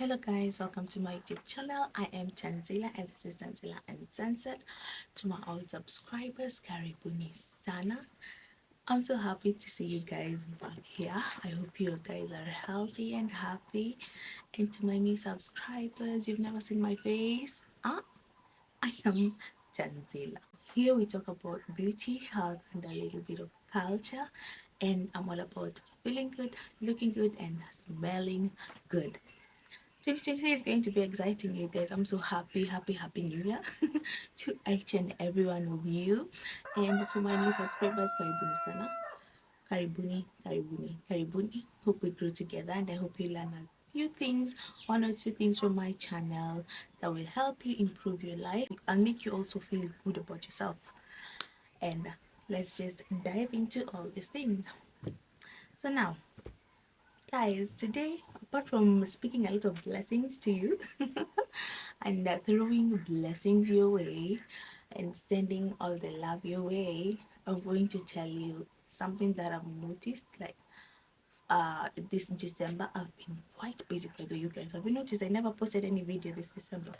Hello guys, welcome to my YouTube channel. I am Tanzila and this is Tanzila Uncensored. To my old subscribers, karibuni sana. I'm so happy to see you guys back here. I hope you guys are healthy and happy. And to my new subscribers, you've never seen my face. I am Tanzila. Here we talk about beauty, health, and a little bit of culture. And I'm all about feeling good, looking good, and smelling good. 2023 is going to be exciting, you guys. I'm so happy new year to each and every one of you. And to my new subscribers, karibuni sana. Karibuni. Hope we grow together and I hope you learn a few things, one or two things from my channel that will help you improve your life and make you also feel good about yourself. And let's just dive into all these things. So now, guys, today, apart from speaking a lot of blessings to you and throwing blessings your way and sending all the love your way, I'm going to tell you something that I've noticed. Like this December, I've been quite busy. By the way, you guys have you noticed I never posted any video this December.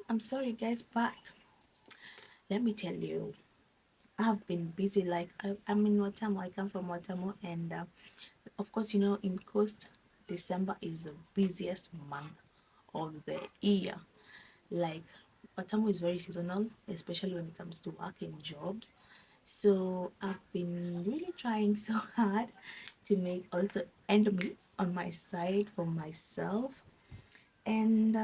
I'm sorry guys, but let me tell you, I've been busy. Like I'm in Watamu. I come from Watamu, and of course, you know, in Coast, December is the busiest month of the year. Like Watamu is very seasonal, especially when it comes to working jobs. So I've been really trying so hard to make also end meets on my side for myself, and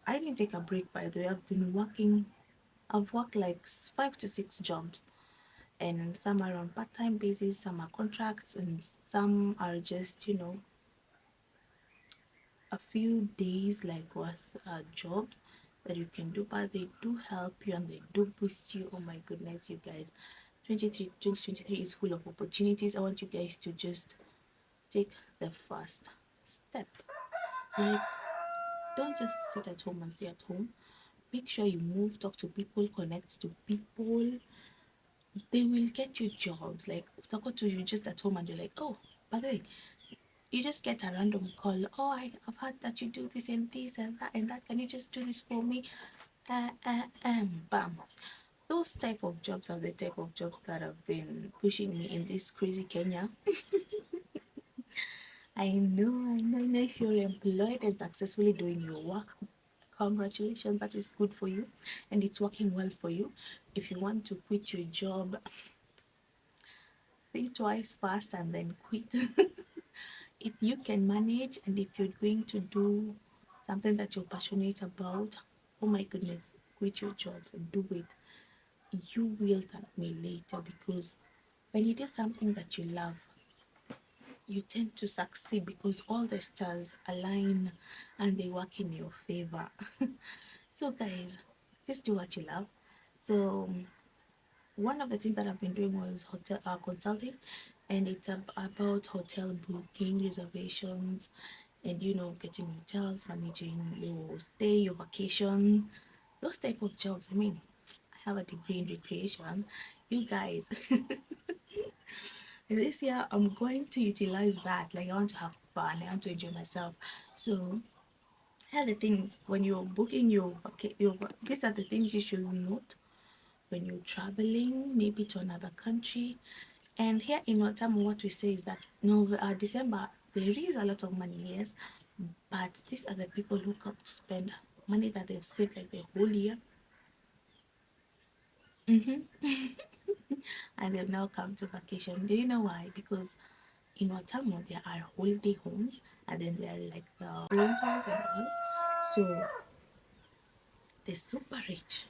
I didn't take a break. By the way, I've worked like 5 to 6 jobs, and some are on part-time basis, some are contracts, and some are just, you know, a few days like worth jobs that you can do, but they do help you and they do boost you. Oh my goodness, you guys, 2023 is full of opportunities. I want you guys to just take the first step. Like, don't just sit at home and stay at home. Make sure you move, talk to people, connect to people. They will get you jobs. Like, talk to you just at home and you're like, oh, by the way, you just get a random call. Oh, I've heard that you do this and this and that and that. Can you just do this for me? Bam. Those type of jobs are the type of jobs that have been pushing me in this crazy Kenya. I know. If you're employed and successfully doing your work, congratulations, that is good for you and it's working well for you. If you want to quit your job, think twice first and then quit. If you can manage and if you're going to do something that you're passionate about, oh my goodness, quit your job and do it. You will thank me later, because when you do something that you love, you tend to succeed because all the stars align and they work in your favor. So guys, just do what you love. So one of the things that I've been doing was hotel consulting, and it's about hotel booking, reservations, and you know, getting hotels, managing your stay, your vacation, those type of jobs. I mean, I have a degree in recreation, you guys. This year I'm going to utilize that. Like, I want to have fun, I want to enjoy myself. So here are the things when you're booking your these are the things you should note when you're traveling, maybe to another country. And here in Watamu, what we say is that no, December there is a lot of money, yes, but these are the people who come to spend money that they've saved like the whole year. And they've now come to vacation. Do you know why? Because in Watamu there are holiday homes, and then there are like the rentals and all. So they're super rich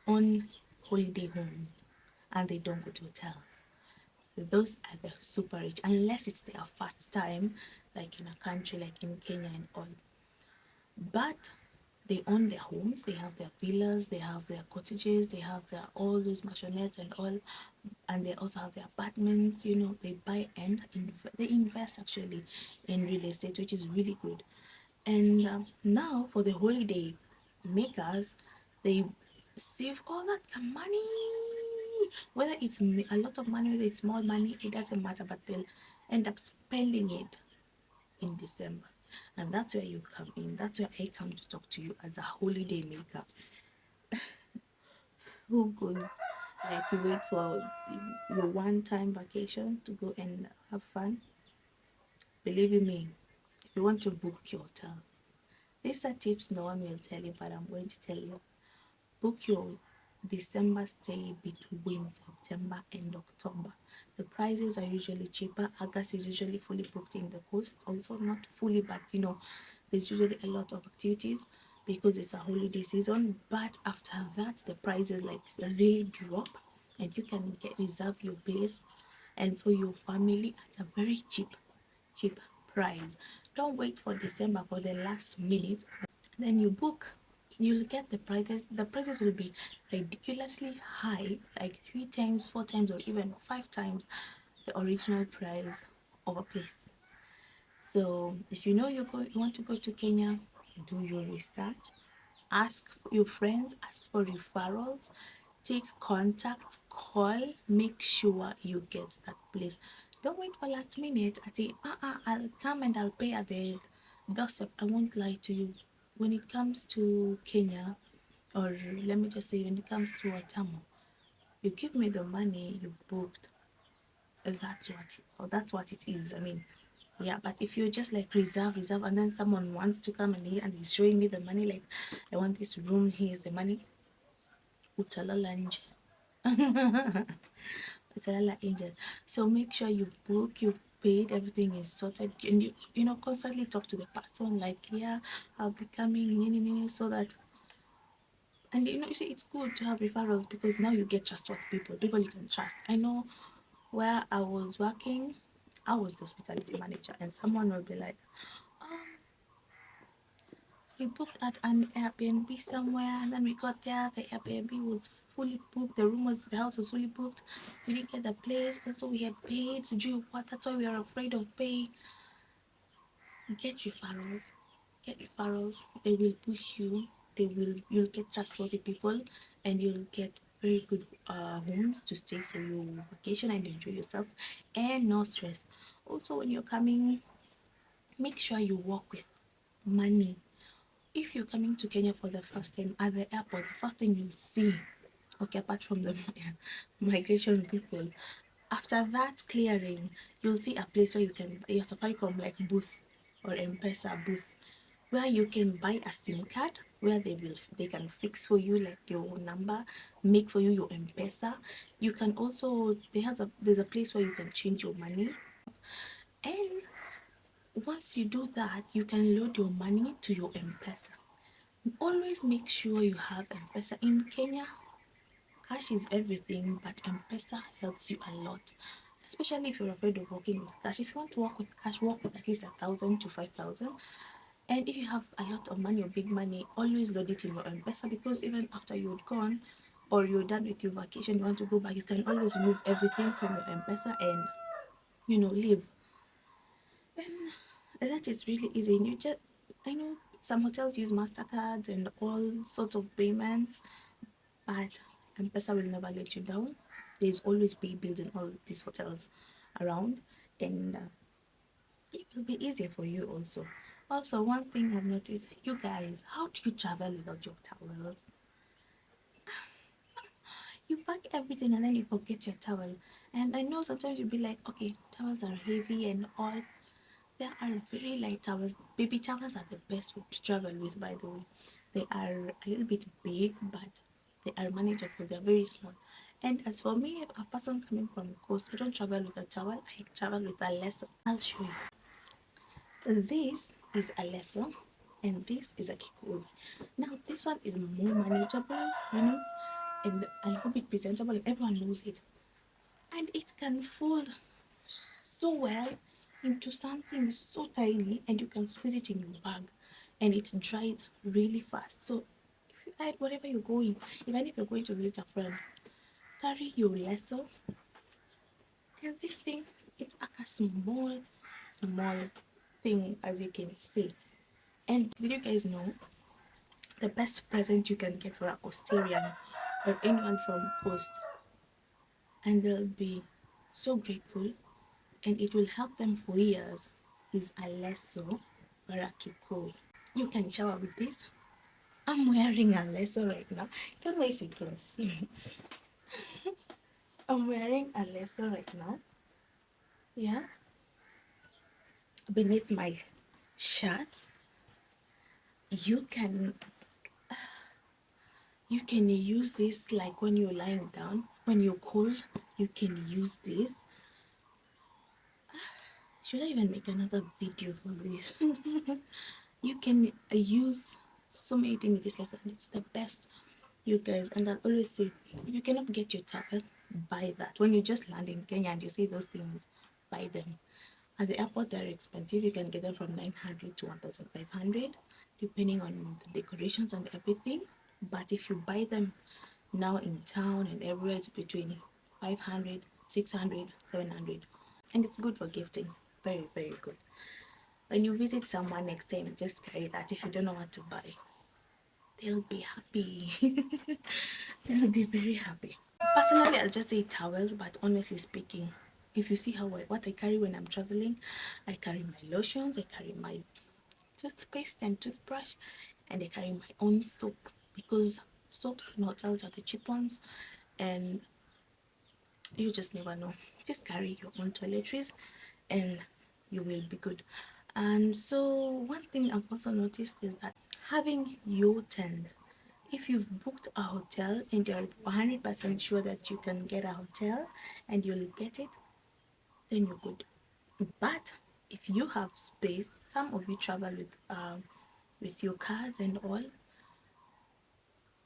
on holiday homes and they don't go to hotels. Those are the super rich, unless it's their first time, like in a country like in Kenya and all. But they own their homes, they have their villas, they have their cottages, they have their all those mansionettes and all, and they also have their apartments. You know, they buy and they invest actually in real estate, which is really good. And now for the holiday makers, they save all that money, whether it's a lot of money, whether it's small money, it doesn't matter, but they'll end up spending it in December. And that's where you come in. That's where I come to talk to you as a holiday maker who goes, like, you wait for your one-time vacation to go and have fun. Believe you me, if you want to book your hotel, these are tips no one will tell you, but I'm going to tell you. Book your December stay between September and October. The prices are usually cheaper. August is usually fully booked in the coast. Also not fully, but there's usually a lot of activities because it's a holiday season. But after that, the prices like really drop, and you can reserve your place and for your family at a very cheap price. Don't wait for December for the last minute. Then you book, you'll get the prices will be ridiculously high, like 3 times, 4 times, or even 5 times the original price of a place. So if you know you want to go to Kenya, do your research, ask your friends, ask for referrals, take contacts, call, make sure you get that place. Don't wait for last minute. I say, I'll come and I'll pay at the doorstep. I won't lie to you. When it comes to Kenya, or let me just say, when it comes to Watamu, you give me the money you've booked. That's what it is. I mean, yeah. But if you just like reserve, and then someone wants to come and he's showing me the money, like, I want this room, here's the money, utalala nje. Utalala angel. So make sure you book, you paid, everything is sorted, and you constantly talk to the person, like, yeah, I'll be coming, so that. And you see, it's good to have referrals because now you get trustworthy people you can trust. I know where I was working, I was the hospitality manager, and someone will be like, we booked at an Airbnb somewhere, and then we got there, the Airbnb was fully booked, the house was fully booked, we didn't get the place, also we had paid, so what, that's why we are afraid of paying. Get referrals, they will push you, you'll get trustworthy people, and you'll get very good homes to stay for your vacation and enjoy yourself, and no stress. Also, when you're coming, make sure you walk with money. If you're coming to Kenya for the first time, at the airport, the first thing you'll see, okay, apart from the migration people, after that clearing, you'll see a place where you can your Safaricom like booth or M-Pesa booth, where you can buy a SIM card, where they can fix for you like your number, make for you your M-Pesa. You can also there's a place where you can change your money, and once you do that, you can load your money to your M-Pesa. Always make sure you have M-Pesa. In Kenya, cash is everything, but M-Pesa helps you a lot, especially if you're afraid of working with cash. If you want to work with cash, work with at least 1,000 to 5,000. And if you have a lot of money or big money, always load it in your M-Pesa, because even after you're gone or you're done with your vacation, you want to go back, you can always remove everything from your M-Pesa and leave. And that is really easy. And I know some hotels use MasterCards and all sorts of payments, but M-Pesa will never let you down. There's always pay bills in all these hotels around, and it will be easier for you also. Also, one thing I've noticed, you guys, how do you travel without your towels? You pack everything and then you forget your towel. And I know sometimes you'll be like, okay, towels are heavy and all. There are very light towels. Baby towels are the best to travel with, by the way. They are a little bit big, but they are manageable. They're very small. And as for me, a person coming from the coast, I don't travel with a towel. I travel with a lasso. I'll show you. This is a lasso, and this is a kikuri. Now, this one is more manageable, and a little bit presentable, and everyone knows it. And it can fold so well into something so tiny, and you can squeeze it in your bag, and it dries really fast. So if you add wherever you're going, even if you're going to visit a friend, carry your lasso, and this thing, it's like a small thing, as you can see. And did you guys know the best present you can get for a Coastarian or anyone from coast, and they'll be so grateful, and it will help them for years, is a lasso Barakikoi. You can shower with this. I'm wearing a lasso right now. Don't know if you can see. I'm wearing a lasso right now. Yeah, beneath my shirt. You can use this like when you're lying down, when you're cold. You can use this. Should I even make another video for this? You can use so many things with this lesson. It's the best, you guys. And I always say, if you cannot get your towel, buy that. When you just land in Kenya and you see those things, buy them. At the airport, they're expensive. You can get them from 900 to 1,500, depending on the decorations and everything. But if you buy them now in town and everywhere, it's between 500, 600, 700. And it's good for gifting. Very, very good. When you visit someone next time, just carry that. If you don't know what to buy, they'll be happy. They'll be very happy. Personally, I'll just say towels, but honestly speaking, if you see what I carry when I'm traveling, I carry my lotions, I carry my toothpaste and toothbrush, and I carry my own soap, because soaps in hotels are the cheap ones, and you just never know. Just carry your own toiletries and you will be good. And so one thing I've also noticed is that having your tent, if you've booked a hotel and you're 100% sure that you can get a hotel and you'll get it, then you're good. But if you have space, some of you travel with your cars and all,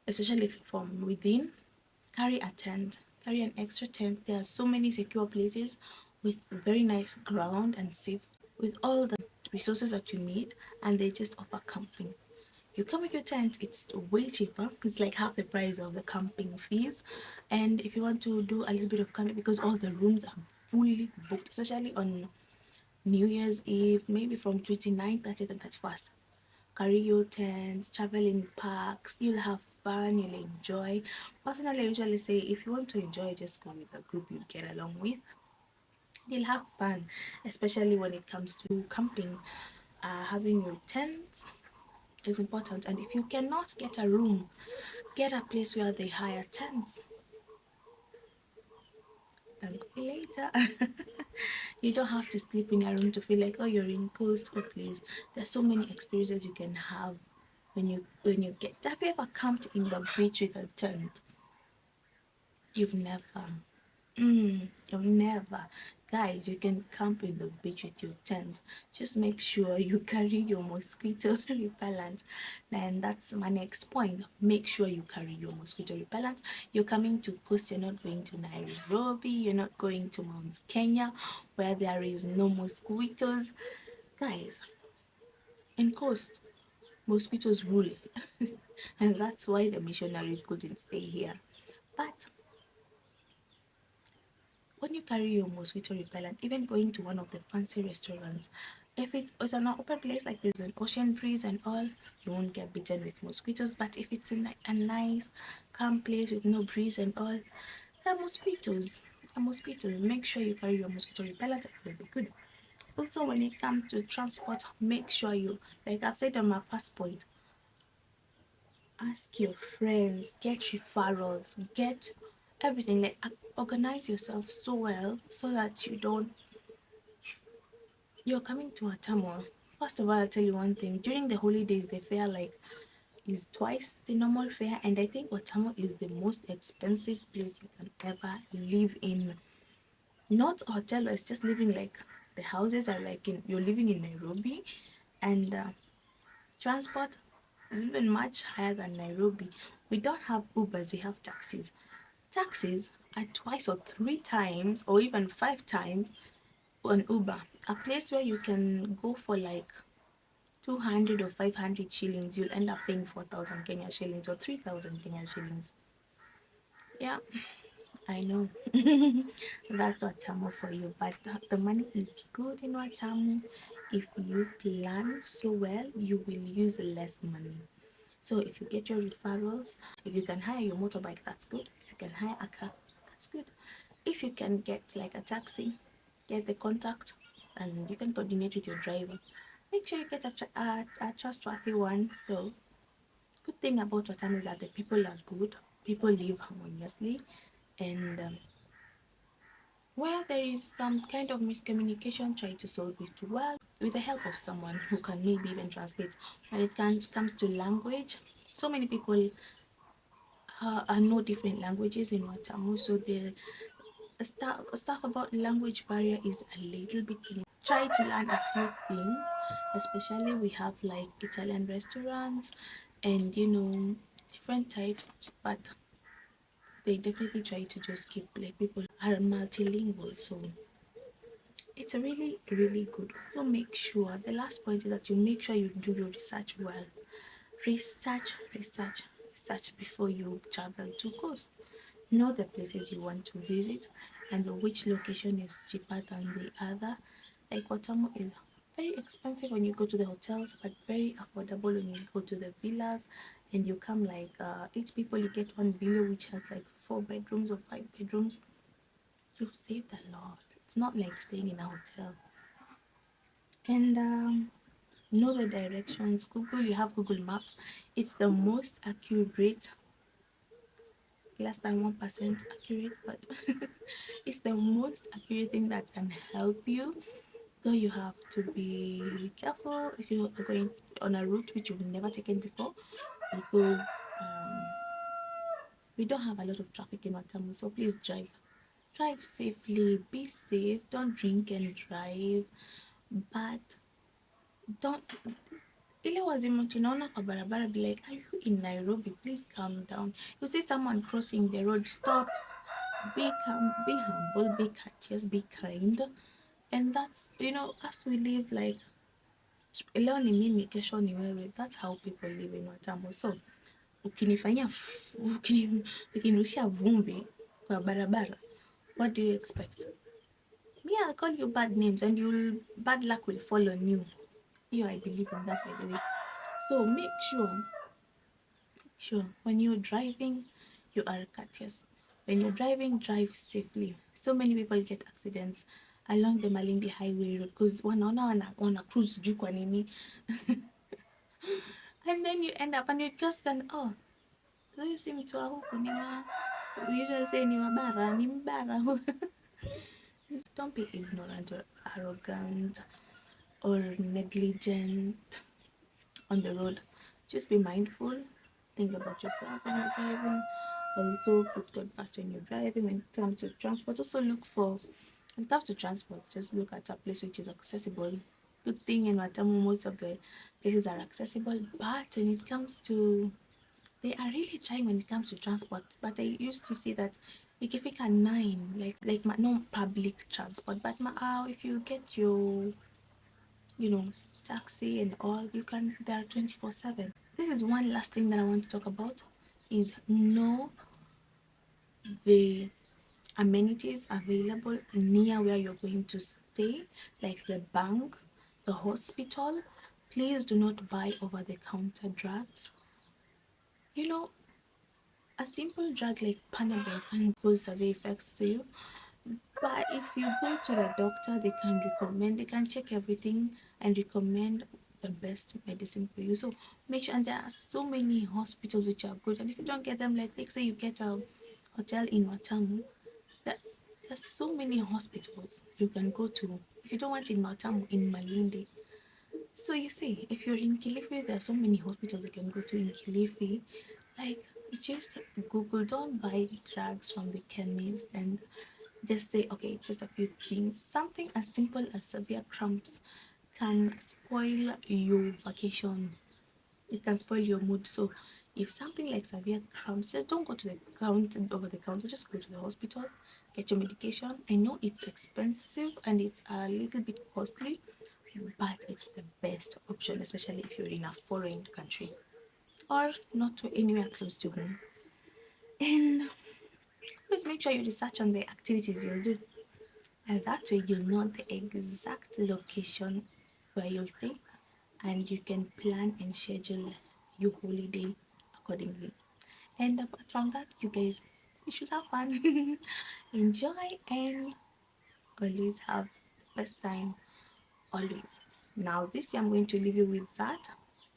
especially from within, carry a tent, carry an extra tent. There are so many secure places with very nice ground and safe, with all the resources that you need, and they just offer camping. You come with your tent, it's way cheaper. It's like half the price of the camping fees. And if you want to do a little bit of camping, because all the rooms are fully booked, especially on New Year's Eve, maybe from 29th, 30th, and 31st. Carry your tents, travel in parks, you'll have fun, you'll enjoy. Personally, I usually say if you want to enjoy, just go with a group you get along with. You'll have fun, especially when it comes to camping. Having your tent is important, and if you cannot get a room, get a place where they hire tents. Thank me later. You don't have to sleep in a room to feel like, oh, you're in coast. Oh, please, there's so many experiences you can have when you get. Have you ever camped in the beach with a tent? You've never. You've never. Guys, you can camp in the beach with your tent. Just make sure you carry your mosquito repellent. And that's my next point. Make sure you carry your mosquito repellent. You're coming to coast, you're not going to Nairobi, you're not going to Mount Kenya where there is no mosquitoes. Guys, in coast, mosquitoes rule. And that's why the missionaries couldn't stay here. But when you carry your mosquito repellent, even going to one of the fancy restaurants, if it's an open place like there's an ocean breeze and all, you won't get bitten with mosquitoes. But if it's in like a nice calm place with no breeze and all, there are mosquitoes. Make sure you carry your mosquito repellent and you'll be good. Also, when it comes to transport, make sure you, like I've said on my first point, ask your friends, get referrals, get everything, like organize yourself so well so that you're coming to a turmoil. First of all, I'll tell you one thing, during the holidays the fare like is twice the normal fare, and I think Watamu is the most expensive place you can ever live in. Not a hotel, it's just living, like the houses are like you're living in Nairobi, and transport is even much higher than Nairobi. We don't have Ubers, we have taxis. Taxis are twice or three times or even five times on Uber. A place where you can go for like 200 or 500 shillings, you'll end up paying 4,000 Kenya shillings or 3,000 Kenya shillings. Yeah, I know. That's Watamu for you, but the money is good in Watamu. If you plan so well, you will use less money. So if you get your referrals, if you can hire your motorbike, that's good. If you can hire a car, that's good. If you can get like a taxi, get the contact and you can coordinate with your driver, make sure you get a trustworthy one. So good thing about Watamu is that the people are good, people live harmoniously, and where there is some kind of miscommunication, try to solve it well with the help of someone who can maybe even translate. When it comes to language, so many people know different languages in Watamu, so the stuff about language barrier is a little bit. Try to learn a few things, especially we have like Italian restaurants and different types, but they definitely try to just keep like people are multilingual, so it's a really good. So make sure the last point is that you make sure you do your research well. Research before you travel to coast. Know the places you want to visit and which location is cheaper than the other. Like Watamu is very expensive when you go to the hotels, but very affordable when you go to the villas. And you come like 8 people, you get one villa which has like 4 bedrooms or 5 bedrooms. You've saved a lot. It's not like staying in a hotel. And know the directions. Google, you have Google Maps. It's the most accurate, less than 1% accurate, but it's the most accurate thing that can help you. Though you have to be careful if you are going on a route which you've never taken before, because we don't have a lot of traffic in Watamu. So please drive safely, be safe, don't drink and drive, but don't ile wazimu tunaona kwa barabara, be like, are you in Nairobi? Please calm down. You see someone crossing the road, stop, be calm, be humble, be courteous, be kind. And that's, as we live, like, leo ni mimi, kesho ni wewe. That's how people live in Watamu. So ukinifanyia ukinirushia vumbi kwa barabara, what do you expect? Me, I'll call you bad names and bad luck will fall on you. I believe in that, by the way. So make sure when you're driving, you are courteous. When you're driving, drive safely. So many people get accidents along the Malindi highway road because wana cruise juu kwa nini. And then you end up and you just can, oh, huyu si mtu wa huku, you just say ni wabara, ni mbara. Don't be ignorant or arrogant or negligent on the road. Just be mindful. Think about yourself when you're driving. Also, put God first when you're driving. When it comes to transport, also when it comes to transport, just look at a place which is accessible. Good thing in Watamu, most of the places are accessible, but when it comes to, they are really trying when it comes to transport. But I used to see that ikifika 9, like no public transport, but if you get your taxi and all, you can, they are 24/7. This is one last thing that I want to talk about, is know the amenities available near where you're going to stay, like the bank, the hospital. Please do not buy over-the-counter drugs. A simple drug like Panadol can cause severe effects to you, but if you go to the doctor, they can check everything and recommend the best medicine for you. So make sure, and there are so many hospitals which are good, and if you don't get them, like say you get a hotel in Watamu, there's so many hospitals you can go to. If you don't want in Watamu, in Malindi. So you see, if you're in Kilifi, there are so many hospitals you can go to in Kilifi. Like, just Google, don't buy drugs from the chemist and just say, okay, just a few things. Something as simple as severe cramps can spoil your vacation. It can spoil your mood. So if something like severe cramps, just don't go to the counter, over the counter, just go to the hospital, get your medication. I know it's expensive and it's a little bit costly, but it's the best option, especially if you're in a foreign country or not anywhere close to home. And always make sure you research on the activities you'll do, and that way you'll know the exact location where you'll stay, and you can plan and schedule your holiday accordingly. And apart from that, you guys, you should have fun, enjoy, and always have the best time, always. Now this year I'm going to leave you with that.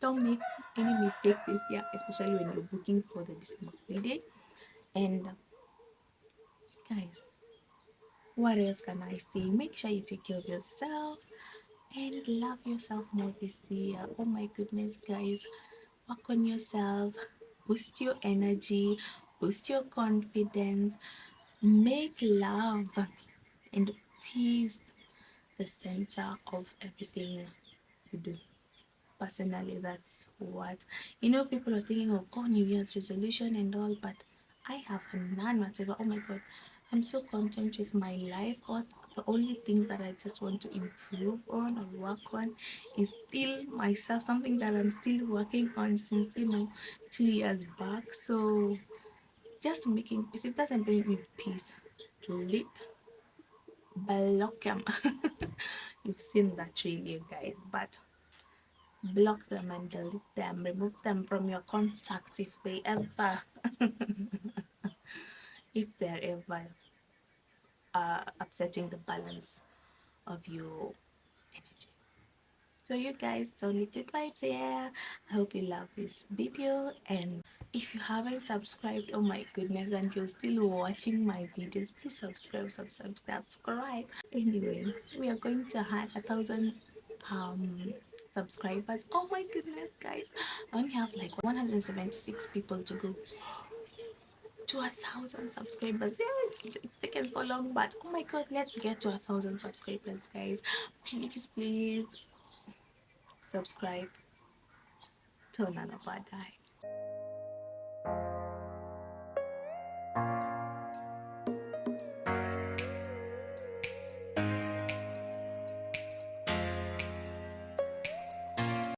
Don't make any mistake this year, especially when you're booking for the December holiday. And guys, what else can I say? Make sure you take care of yourself and love yourself more this year. Oh my goodness, guys, work on yourself, boost your energy, boost your confidence, make love and peace the center of everything you do. Personally, that's what, people are thinking of, oh, New Year's resolution and all, but I have none whatever. Oh my god, I'm so content with my life. What the only thing that I just want to improve on or work on is still myself, something that I'm still working on since 2 years back. So just making peace. If it doesn't bring me peace, delete, block them. You've seen that really, guys, but block them and delete them, remove them from your contact if they ever if they're ever upsetting the balance of your energy. So you guys, totally good vibes here. I hope you love this video, and if you haven't subscribed, oh my goodness, and you're still watching my videos, please subscribe. Anyway, we are going to have 1,000 subscribers. Oh my goodness, guys, I only have like 176 people to go to 1,000 subscribers. Yeah, it's taken so long, but oh my god, let's get to 1,000 subscribers, guys. Please subscribe to none of our die.